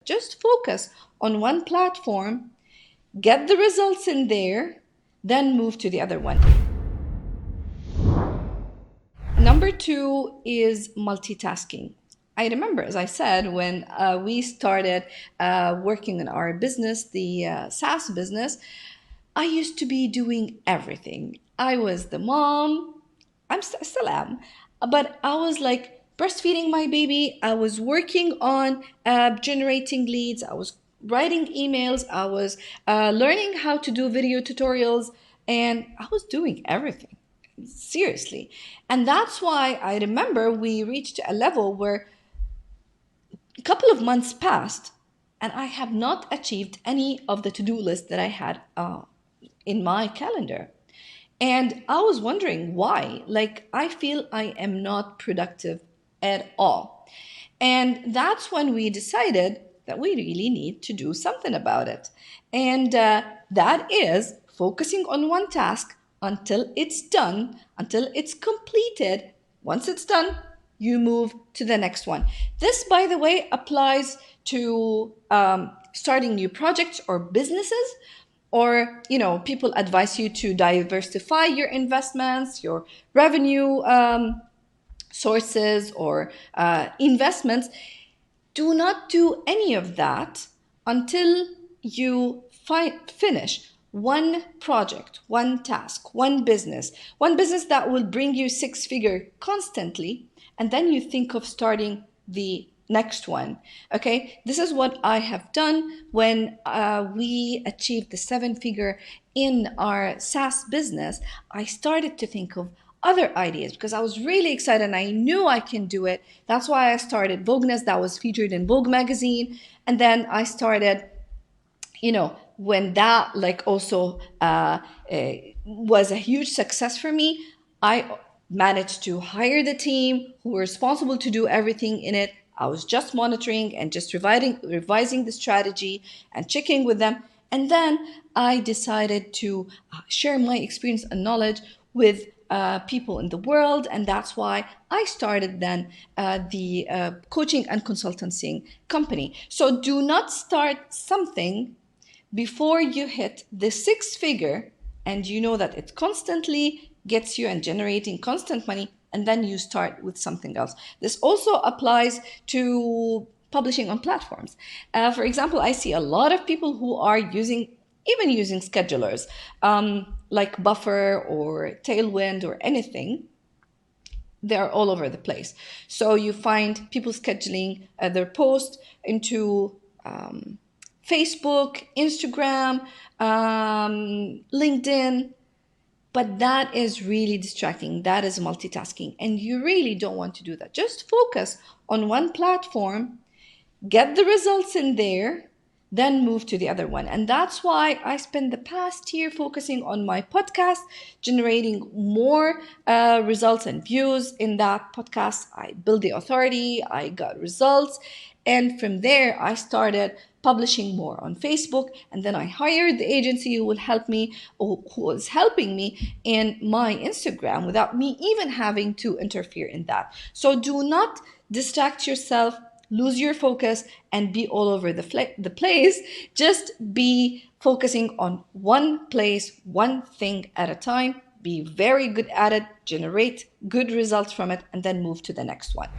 Just focus on one platform, get the results in there, then move to the other one. Number two is multitasking. I remember, as I said, when we started working in our business, the SaaS business, I used to be doing everything. I was the mom, still am, but I was like breastfeeding my baby. I was working on generating leads. I was writing emails. I was learning how to do video tutorials, and I was doing everything. Seriously. And that's why I remember we reached a level where a couple of months passed and I have not achieved any of the to-do list that I had in my calendar. And I was wondering why. Like, I feel I am not productive at all. And that's when we decided that we really need to do something about it. And that is focusing on one task until it's done, until it's completed. Once it's done, you move to the next one. This, by the way, applies to starting new projects or businesses, or people advise you to diversify your investments, your revenue sources, or investments. Do not do any of that until you finish one project, one task, one business that will bring you six figure constantly, and then you think of starting the next one. Okay, this is what I have done when we achieved the seven figure in our SaaS business. I started to think of other ideas because I was really excited and I knew I can do it. That's why I started Vogueness, that was featured in Vogue magazine. And then I started, when that also was a huge success for me, I managed to hire the team who were responsible to do everything in it. I was just monitoring and just revising the strategy and checking with them. And then I decided to share my experience and knowledge with people in the world. And that's why I started then the coaching and consultancy company. So do not start something before you hit the six figure and you know that it constantly gets you and generating constant money, and then you start with something else. This also applies to publishing on platforms. For example, I see a lot of people who are using schedulers like Buffer or Tailwind or anything. They're all over the place. So you find people scheduling their posts into Facebook, Instagram, LinkedIn. But that is really distracting. That is multitasking. And you really don't want to do that. Just focus on one platform, get the results in there, then move to the other one. And that's why I spent the past year focusing on my podcast, generating more results and views in that podcast. I built the authority, I got results. And from there, I started publishing more on Facebook. And then I hired the agency who will help me, or who was helping me in my Instagram without me even having to interfere in that. So do not distract yourself, lose your focus, and be all over the place. Just be focusing on one place, one thing at a time. Be very good at it, generate good results from it, and then move to the next one.